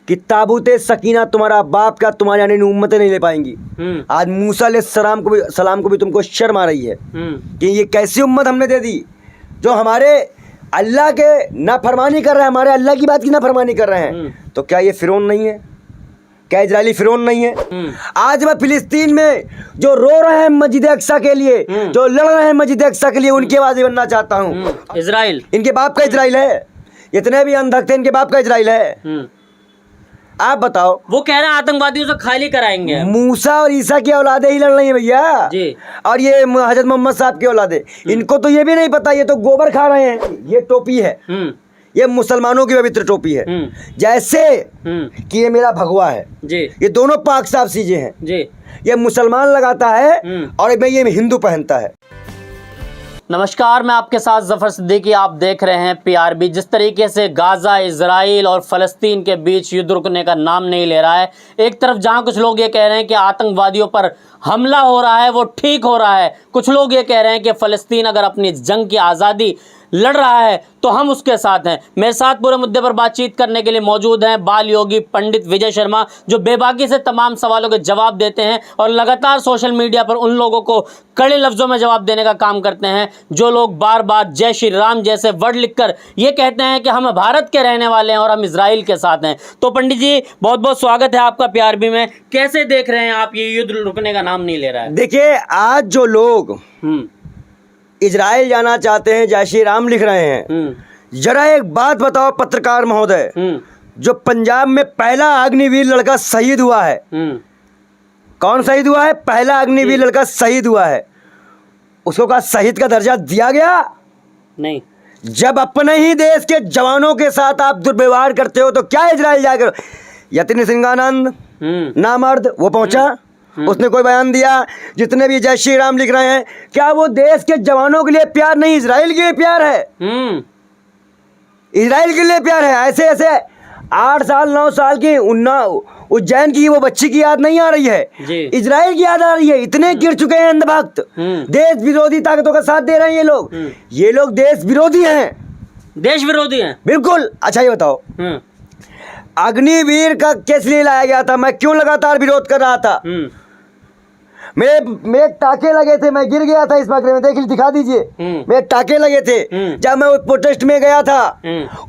कि ताबूते सकीना तुम्हारा बाप का तुम्हारे यानी उम्मतें नहीं ले पाएंगी। आज मूसा अलैहिस्सलाम को भी तुमको शर्म आ रही है कि ये कैसी उम्मत हमने दे दी जो हमारे अल्लाह के नाफरमानी कर रहे हैं, हमारे अल्लाह की बात की नाफरमानी कर रहे हैं। तो क्या ये फिरौन नहीं है? क्या इजरायली फिरौन नहीं है? आज मैं फिलिस्तीन में जो रो रहे हैं मस्जिद अक्सा के लिए, जो लड़ रहे हैं मस्जिद अक्सा के लिए, उनकी आवाज़ बनना चाहता हूँ। इजराइल इनके बाप का इजराइल है, जितने भी अंधक थे इनके बाप का इजराइल है। आप बताओ। वो कह रहे हैं आतंकवादियों से खाली कराएंगे। मूसा और ईसा की औलादे ही लड़ रही है भैया जी। और ये हजरत मोहम्मद साहब की औलादे, इनको तो ये भी नहीं पता, ये तो गोबर खा रहे हैं। ये टोपी है, ये मुसलमानों की पवित्र टोपी है, जैसे कि ये मेरा भगवा है जी। ये दोनों पाक साफ चीजें हैं जी। ये मुसलमान लगाता है और मैं ये हिंदू पहनता है। नमस्कार, मैं आपके साथ जफर सिद्दीकी। आप देख रहे हैं पीआरबी। जिस तरीके से गाजा, इजराइल और फ़लस्तीन के बीच युद्ध रुकने का नाम नहीं ले रहा है, एक तरफ जहां कुछ लोग ये कह रहे हैं कि आतंकवादियों पर हमला हो रहा है वो ठीक हो रहा है, कुछ लोग ये कह रहे हैं कि फ़लस्तीन अगर अपनी जंग की आज़ादी लड़ रहा है तो हम उसके साथ हैं। मेरे साथ पूरे मुद्दे पर बातचीत करने के लिए मौजूद हैं बाल योगी पंडित विजय शर्मा, जो बेबाकी से तमाम सवालों के जवाब देते हैं और लगातार सोशल मीडिया पर उन लोगों को कड़े लफ्ज़ों में जवाब देने का काम करते हैं जो लोग बार बार जय श्री राम जैसे वर्ड लिखकर ये कहते हैं कि हम भारत के रहने वाले हैं और हम इजराइल के साथ हैं। तो पंडित जी, बहुत बहुत स्वागत है आपका पीआरबी में। कैसे देख रहे हैं आप ये युद्ध रुकने का नाम नहीं ले रहा है? देखिए, आज जो लोग इजराइल जाना चाहते हैं, जय श्री राम लिख रहे हैं, जरा एक बात बताओ पत्रकार महोदय, जो पंजाब में पहला अग्निवीर लड़का शहीद हुआ है, कौन शहीद हुआ है? पहला अग्निवीर लड़का शहीद हुआ है, उसको का शहीद का दर्जा दिया गया? नहीं। जब अपने ही देश के जवानों के साथ आप दुर्व्यवहार करते हो तो क्या इजराइल जाकर? यतिन सिंहानंद नामर्द वो पहुंचा, उसने कोई बयान दिया? जितने भी जय श्री राम लिख रहे हैं, क्या वो देश के जवानों के लिए प्यार नहीं, इजराइल के लिए प्यार है? इजराइल के लिए प्यार है। ऐसे ऐसे 8 साल 9 साल की उज्जैन की वो बच्ची की याद नहीं आ रही है, इजराइल की याद आ रही है। इतने गिर चुके हैं अंधभक्त, देश विरोधी ताकतों का साथ दे रहे हैं ये लोग देश विरोधी हैं, देश विरोधी हैं बिल्कुल। अच्छा ये बताओ, अग्निवीर का केस लिए लाया गया था, मैं क्यों लगातार विरोध कर रहा था? मेरे टाके लगे थे, मैं गिर गया था इस बकरे में, देखिए दिखा दीजिए, मेरे टाके लगे थे जब मैं उस प्रोटेस्ट में गया था।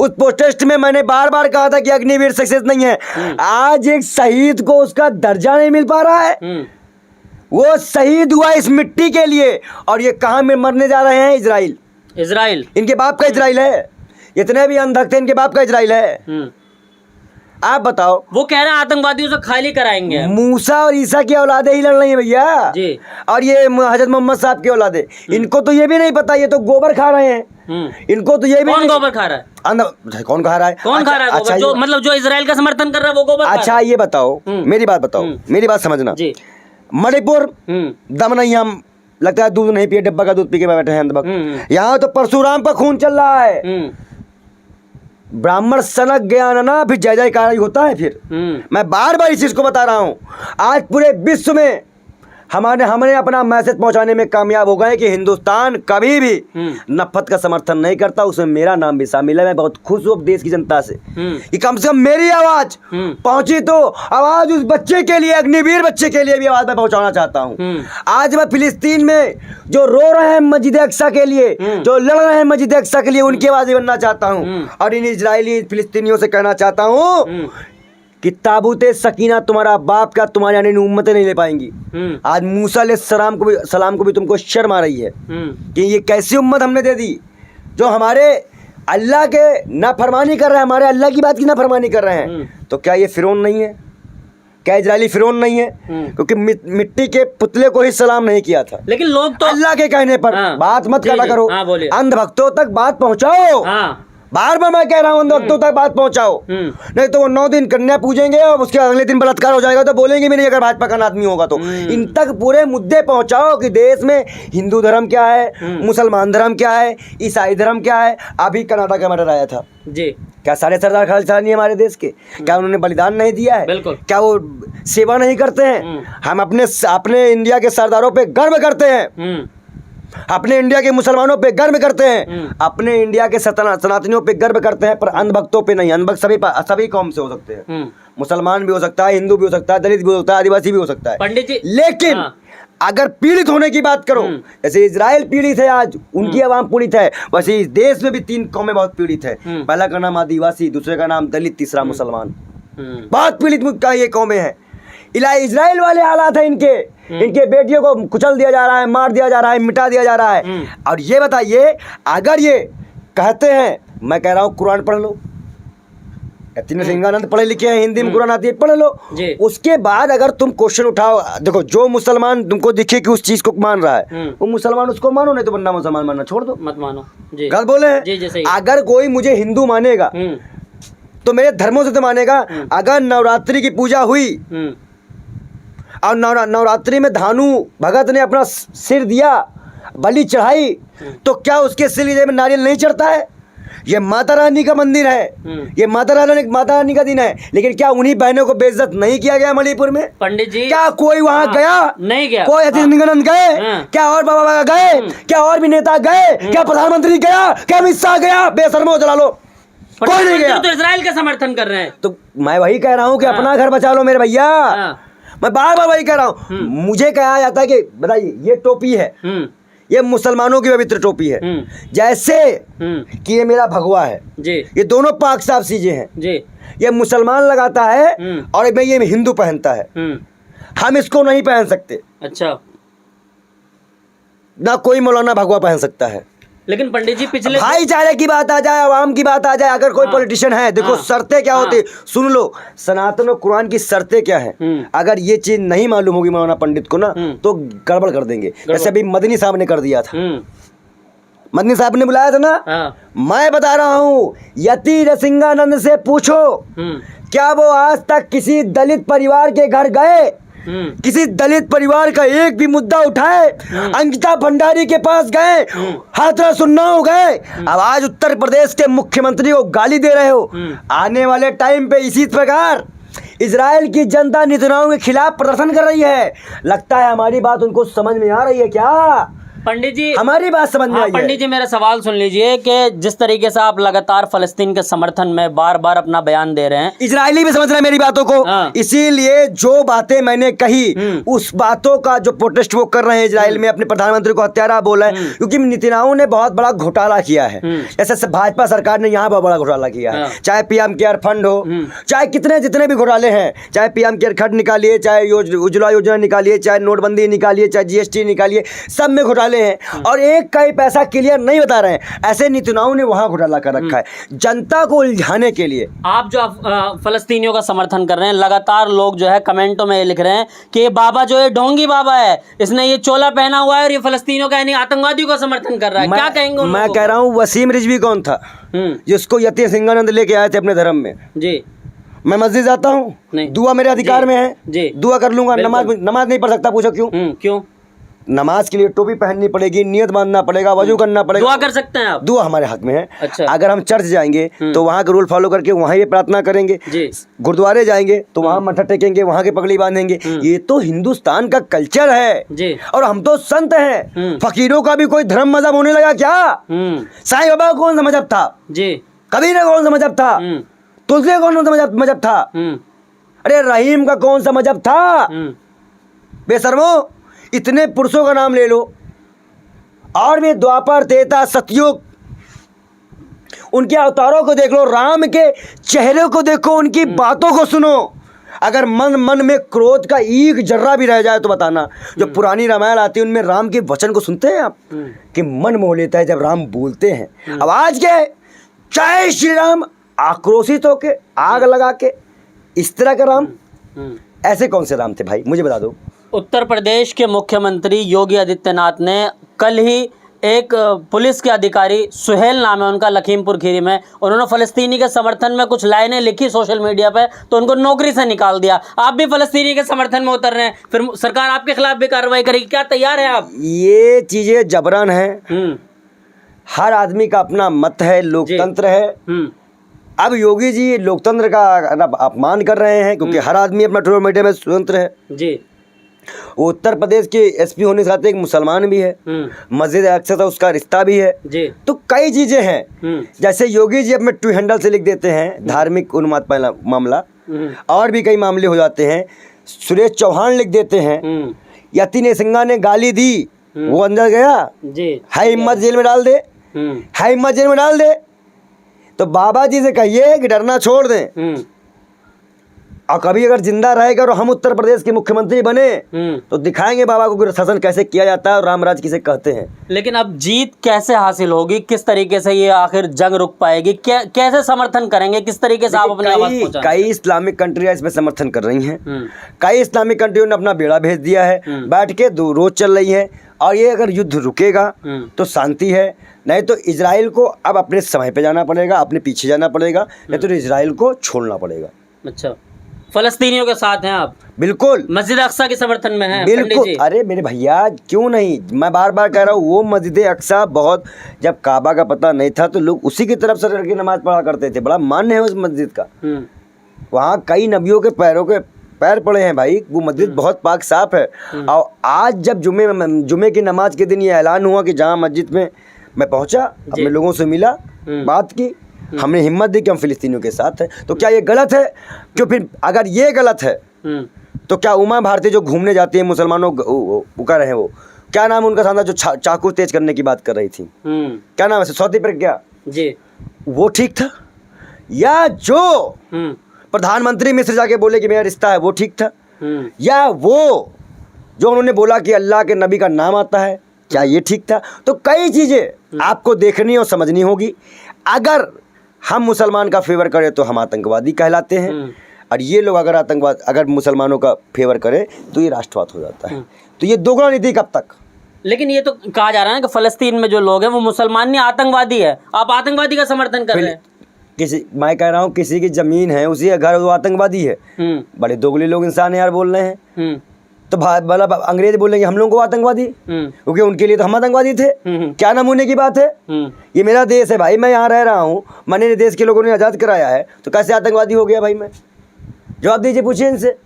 उस प्रोटेस्ट में मैंने बार बार कहा था कि अग्निवीर सक्सेस नहीं है। आज एक शहीद को उसका दर्जा नहीं मिल पा रहा है। वो शहीद हुआ इस मिट्टी के लिए, और ये कहाँ में मरने जा रहे हैं? इजराइल। इजराइल इनके बाप का इजराइल है, जितने भी अंधक थे इनके बाप का इजराइल है। आप बताओ। वो कह रहे हैं आतंकवादियों से खाली कराएंगे। मूसा और ईसा की औलादे ही लड़ रही है भैया जी। और ये हजरत मोहम्मद साहब की औलादे, इनको तो ये भी नहीं पता, ये तो गोबर खा रहे हैं। इनको तो ये भी कौन गोबर खा रहा है? कौन खा रहा है? कौन खा रहा है गोबर? जो मतलब जो इजराइल का समर्थन कर रहा है वो गोबर। अच्छा ये बताओ, मेरी बात बताओ, मेरी बात समझना। मणिपुर दम नहीं, हम लगता है दूध नहीं पिए, डब्बा का दूध पी के बैठे हैं अंधभक्त। यहाँ तो परशुराम का खून चल रहा है। ब्राह्मण सनक गया ना, फिर जय जयकार होता है। फिर मैं बार बार इस चीज को बता रहा हूं, आज पूरे विश्व में हमने अपना मैसेज पहुंचाने में कामयाब हो गए कि हिंदुस्तान कभी भी नफरत का समर्थन नहीं करता। उसमें मेरा नाम भी शामिल है। मैं बहुत खुश हूँ देश की जनता से कि कम से कम मेरी आवाज पहुंची, तो आवाज उस बच्चे के लिए, अग्निवीर बच्चे के लिए भी आवाज मैं पहुंचाना चाहता हूँ। आज मैं फिलिस्तीन में जो रो रहे हैं मस्जिद अक्सा के लिए, जो लड़ रहे हैं मस्जिद अक्सा के लिए, उनकी आवाज बनना चाहता हूँ। और इन इजरायली फिलिस्तीनियों से कहना चाहता हूँ कि ताबूते सकीना तुम्हारा बाप का तुम्हारे यानी उम्मतें नहीं ले पाएंगी। आज मूसा अलैहिस्सलाम को भी तुमको शर्म आ रही है कि ये कैसी उम्मत हमने दे दी जो हमारे अल्लाह के नाफरमानी कर रहे हैं, हमारे अल्लाह की बात की नाफरमानी कर रहे हैं। तो क्या ये फिरौन नहीं है? क्या इजरायली फिरौन नहीं है? क्योंकि मिट्टी के पुतले को ही सलाम नहीं किया था। लेकिन लोग तो अल्लाह के कहने पर बात मत करा करो, अंधभक्तों तक बात पहुंचाओ। बार बार मैं कह रहा हूँ वक्तों तक बात पहुंचाओ, नहीं तो वो 9 दिन कन्या पूजेंगे और उसके अगले दिन बलात्कार हो जाएगा तो बोलेंगे भी नहीं अगर भाजपा का आदमी होगा तो। इन तक पूरे मुद्दे पहुंचाओ कि देश में हिंदू धर्म क्या है, मुसलमान धर्म क्या है, ईसाई धर्म क्या है। अभी कनाडा का मैटर आया था जी, क्या सारे सरदार खालिस्तान नहीं हमारे देश के? क्या उन्होंने बलिदान नहीं दिया है? बिल्कुल। क्या वो सेवा नहीं करते हैं? हम अपने इंडिया के सरदारों पे गर्व करते हैं। अपने इंडिया के मुसलमानों पे गर्व करते हैं, अपने इंडिया के सनातनियों पे गर्व करते हैं, पर अंधभक्तों पे नहीं। अंधभक्त सभी कौम से हो सकते हैं, मुसलमान भी हो सकता है, हिंदू भी हो सकता है, दलित भी हो सकता है, आदिवासी भी हो सकता है पंडित जी। लेकिन अगर पीड़ित होने की बात करो, जैसे इजराइल पीड़ित है, आज उनकी आवाम पीड़ित है, वैसे इस देश में भी 3 कौमें बहुत पीड़ित है। पहला का नाम आदिवासी, दूसरे का नाम दलित, तीसरा मुसलमान। बहुत पीड़ित का ये कौमें हैं। इजराइल वाले हालात है इनके, इनके बेटियों को कुचल दिया जा रहा है, मार दिया जा रहा है, मिटा दिया जा रहा है। और ये बताइए, अगर ये कहते हैं, मैं कह रहा हूँ कुरान पढ़ लो, तीन सिंहानंद पढ़े लिखे हैं, हिंदी में कुरान आती है, पढ़ लो। उसके बाद अगर तुम क्वेश्चन उठाओ, देखो जो मुसलमान तुमको दिखे कि उस चीज को मान रहा है, वो मुसलमान उसको मानो, नहीं तो वरना मुसलमान मानना छोड़ दो, मत मानो। गलत बोले हैं। अगर कोई मुझे हिंदू मानेगा तो मेरे धर्मों से तो मानेगा। अगर नवरात्रि की पूजा हुई और नवरात्रि में धानु भगत ने अपना सिर दिया, बलि चढ़ाई, तो क्या उसके सिर में नारियल नहीं चढ़ता है? ये माता रानी का मंदिर है, ये माता रानी का दिन है, लेकिन क्या उन्हीं बहनों को बेइज्जत नहीं किया गया मणिपुर में? पंडित जी, क्या कोई वहाँ गया? नहीं गया। कोई अतिथिगण गए क्या? और बाबा गए क्या? और भी नेता गए क्या? प्रधानमंत्री गया क्या? अमित शाह गया? बेशर्मो जला लो, कोई नहीं गया। तो इजराइल का समर्थन कर रहे हैं। तो मैं वही कह रहा हूँ कि अपना घर बचा लो मेरे भैया। मैं बार बार वही कह रहा हूँ। मुझे कहा जाता है कि बताइए, ये टोपी है, ये मुसलमानों की पवित्र टोपी है, जैसे कि ये मेरा भगवा है जी, ये दोनों पाक साफ चीजें हैं जी। ये मुसलमान लगाता है और मैं ये हिंदू पहनता है, हम इसको नहीं पहन सकते। अच्छा, ना कोई मौलाना भगवा पहन सकता है। लेकिन पंडित जी, पिछले भाईचारे की बात आ जाए, आवाम की बात आ जाए, अगर कोई पॉलिटिशियन है, देखो शर्तें क्या होती है, सुन लो, सनातन और कुरान की शर्तें क्या है। अगर ये चीज नहीं मालूम होगी मौलाना पंडित को ना, तो गड़बड़ कर देंगे। जैसे अभी मदनी साहब ने कर दिया था, मदनी साहब ने बुलाया था ना, मैं बता रहा हूँ, यति सिंहानंद से पूछो, क्या वो आज तक किसी दलित परिवार के घर गए, किसी दलित परिवार का एक भी मुद्दा उठाए? अंकिता भंडारी के पास गए, हाथरस उन्नाव गए, अब आज उत्तर प्रदेश के मुख्यमंत्री को गाली दे रहे हो। आने वाले टाइम पे इसी प्रकार इजराइल की जनता नेतन्याहू के खिलाफ प्रदर्शन कर रही है। लगता है हमारी बात उनको समझ में आ रही है क्या? पंडित जी, हमारी बात समझ में आई है? पंडित जी, मेरा सवाल सुन लीजिए कि जिस तरीके से आप लगातार फलस्तीन के समर्थन में बार बार अपना बयान दे रहे हैं, इजरायली भी समझ रहे हैं मेरी बातों को। इसीलिए जो बातें मैंने कही, उस बातों का जो प्रोटेस्ट वो कर रहे हैं इजराइल में, अपने प्रधानमंत्री को हत्यारा बोला है, क्योंकि नेतन्याहू ने बहुत बड़ा घोटाला किया है। जैसे भाजपा सरकार ने यहाँ बहुत बड़ा घोटाला किया है, चाहे पीएम केयर फंड हो, चाहे कितने जितने भी घोटाले हैं, चाहे पीएम केयर फंड निकालिए, चाहे उज्ज्वला योजना निकालिए, चाहे नोटबंदी निकालिए, चाहे जीएसटी निकालिए, सब में घोटाले हैं और एक का ही पैसा क्लियर नहीं बता रहे हैं। ऐसे नेतन्याहू ने वहां घोटाला कर रखा है जनता को उलझाने के लिए। आप जो फलस्तीनियों का समर्थन कर रहे हैं, लगातार लोग जो है कमेंटों में लिख रहे हैं कि ये बाबा जो है ढोंगी बाबा है, इसने ये चोला पहना हुआ है और ये फलस्तीनियों का यानी आतंकवादियों का समर्थन कर रहा है। क्या कहेंगे? मैं कह रहा हूँ, वसीम रिजवी कौन था जिसको यति सिंहानंद लेके आए थे अपने धर्म में जी? मैं मस्जिद जाता हूँ, दुआ मेरे अधिकार में है जी, दुआ कर लूंगा। नमाज नहीं पढ़ सकता, पूछो क्यों? क्यों? नमाज के लिए टोपी पहननी पड़ेगी, नियत बांधना पड़ेगा, वजू करना पड़ेगा। दुआ कर सकते हैं आप? दुआ हमारे हक में है। अच्छा। अगर हम चर्च जाएंगे तो वहाँ के रूल फॉलो करके वहाँ ये प्रार्थना करेंगे, गुरुद्वारे जाएंगे तो वहाँ मत्था टेकेंगे, वहाँ के पगड़ी बांधेंगे। ये तो हिंदुस्तान का कल्चर है जी। और हम तो संत हैं। फकीरों का भी कोई धर्म मजहब होने लगा क्या? साईं बाबा कौन सा मजहब था जी? कबीर कौन सा मजहब था? तुलसी कौन सा मजहब था? अरे रहीम का कौन सा मजहब था? बेशर्मो, इतने पुरुषों का नाम ले लो, और भी द्वापर, त्रेता, सतयुग, उनके अवतारों को देख लो, राम के चेहरे को देखो, उनकी बातों को सुनो। अगर मन में क्रोध का एक जर्रा भी रह जाए तो बताना। जो पुरानी रामायण आती है उनमें राम के वचन को सुनते हैं आप, कि मन मोह लेता है जब राम बोलते हैं। अब आज के चाहे श्री राम आक्रोशित होके आग लगा के, इस तरह का राम, ऐसे कौन से राम थे भाई, मुझे बता दो। उत्तर प्रदेश के मुख्यमंत्री योगी आदित्यनाथ ने कल ही एक पुलिस के अधिकारी, सुहेल नाम है उनका, लखीमपुर खीरी में, उन्होंने फलस्तीनी के समर्थन में कुछ लाइनें लिखी सोशल मीडिया पे, तो उनको नौकरी से निकाल दिया। आप भी फलस्तीनी के समर्थन में उतर रहे हैं, फिर सरकार आपके खिलाफ भी कार्रवाई करेगी, क्या तैयार है आप? ये चीजें जबरन है, हर आदमी का अपना मत है, लोकतंत्र है। अब योगी जी लोकतंत्र का अपमान कर रहे हैं, क्योंकि हर आदमी अपना सोशल मीडिया में स्वतंत्र है जी। वो उत्तर प्रदेश के एसपी होने के साथ एक मुसलमान भी है, मस्जिद अक्सा था उसका रिश्ता भी है जी। तो कई चीजें हैं। जैसे योगी जी अपने ट्विटर हैंडल से लिख देते हैं धार्मिक उन्माद पहला मामला, और भी कई मामले हो जाते हैं। सुरेश चौहान लिख देते हैं, यतिन सिंघा ने गाली दी, वो अंदर गया जी, है हिम्मत जेल में डाल दे, है हिम्मत जेल में डाल दे। तो बाबा जी से कहिए कि डरना छोड़ दें, और कभी अगर जिंदा रहेगा और हम उत्तर प्रदेश के मुख्यमंत्री बने तो दिखाएंगे बाबा को कि शासन कैसे किया जाता है और रामराज किसे कहते हैं। लेकिन अब जीत कैसे हासिल होगी, किस तरीके से ये आखिर जंग रुक पाएगी, कैसे समर्थन करेंगे, किस तरीके से आप अपनी आवाज पहुंचाएंगे? कई इस्लामिक कंट्रियां इसमें समर्थन कर रही हैं, कई इस्लामिक कंट्रियों ने अपना बेड़ा भेज दिया है, बैठ के रोज चल रही है। और ये अगर युद्ध रुकेगा तो शांति है, नहीं तो इजराइल को अब अपने समय पे जाना पड़ेगा, अपने पीछे जाना पड़ेगा, नहीं तो इजराइल को छोड़ना पड़ेगा। अच्छा, फलस्तीनियों के साथ हैं आप? बिल्कुल। मस्जिद अक्सा के समर्थन में हैं? बिल्कुल। अरे मेरे भैया क्यों नहीं, मैं बार बार कह रहा हूँ, वो मस्जिद अक्सा बहुत, जब काबा का पता नहीं था तो लोग उसी की तरफ से करके नमाज पढ़ा करते थे, बड़ा मान्य है उस मस्जिद का। वहाँ कई नबियों के पैरों के पैर पड़े हैं भाई, वो मस्जिद बहुत पाक साफ है। और आज जब जुमे की नमाज के दिन ये ऐलान हुआ कि जहाँ मस्जिद में मैं पहुँचा, अपने लोगों से मिला, बात की, हमने हिम्मत दी कि हम फिलिस्तीनियों के साथ हैं, तो क्या ये गलत है? क्यों फिर अगर ये गलत है तो क्या उमा भारती जो घूमने जाती है मुसलमानों वो कर रहे हैं, वो क्या नाम उनका था जो चाकू तेज करने की बात कर रही थी, क्या नाम है, सौदी प्रज्ञा जी, वो ठीक था? या जो प्रधानमंत्री मिस्र जाके बोले कि मेरा रिश्ता है, वो ठीक था? या वो जो उन्होंने बोला कि अल्लाह के नबी का नाम आता है, क्या ये ठीक था? तो कई चीजें आपको देखनी और समझनी होगी। अगर हम मुसलमान का फेवर करें तो हम आतंकवादी कहलाते हैं, और ये लोग अगर मुसलमानों का फेवर करें तो ये राष्ट्रवाद हो जाता है। तो ये दोगुना नीति कब तक? लेकिन ये तो कहा जा रहा है ना कि फलस्तीन में जो लोग हैं वो मुसलमान नहीं, आतंकवादी है। आप आतंकवादी का समर्थन कर रहे हैं। मैं कह रहा हूँ किसी की जमीन है, उसी का घर, वो आतंकवादी है। बड़े दोगले लोग इंसान यार बोल रहे हैं। तो मतलब अंग्रेज बोलेंगे हम लोगों को आतंकवादी, क्योंकि उनके लिए तो हम आतंकवादी थे। क्या नमूने की बात है? ये मेरा देश है भाई, मैं यहाँ रह रहा हूँ, मैंने देश के लोगों ने आज़ाद कराया है, तो कैसे आतंकवादी हो गया भाई मैं? जवाब दीजिए, पूछिए इनसे।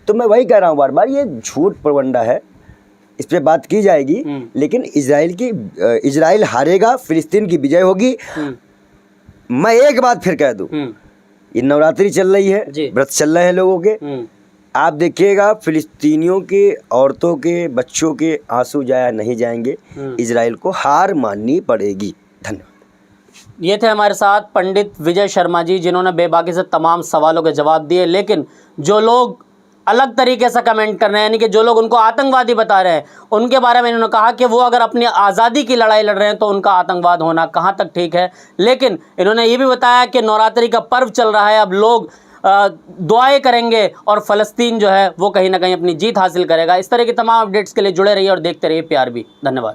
तो मैं वही कह रहा हूँ बार बार, ये झूठ प्रवंडा है, इस पर बात की जाएगी, लेकिन इजराइल हारेगा, फिलिस्तीन की विजय होगी। मैं एक बात फिर कह दूं, ये नवरात्रि चल रही है, व्रत चल रहे हैं लोगों के, आप देखिएगा फिलिस्तीनियों के औरतों के बच्चों के आंसू जाया नहीं जाएंगे, इजराइल को हार माननी पड़ेगी। धन्यवाद। ये थे हमारे साथ पंडित विजय शर्मा जी, जिन्होंने बेबाकी से तमाम सवालों के जवाब दिए। लेकिन जो लोग अलग तरीके से कमेंट कर रहे हैं, यानी कि जो लोग उनको आतंकवादी बता रहे हैं, उनके बारे में इन्होंने कहा कि वो अगर अपनी आज़ादी की लड़ाई लड़ रहे हैं तो उनका आतंकवाद होना कहाँ तक ठीक है। लेकिन इन्होंने ये भी बताया कि नवरात्रि का पर्व चल रहा है, अब लोग दुआएं करेंगे और फ़लस्तीन जो है वो कहीं ना कहीं अपनी जीत हासिल करेगा। इस तरह की तमाम अपडेट्स के लिए जुड़े रहिए और देखते रहिए PRB। धन्यवाद।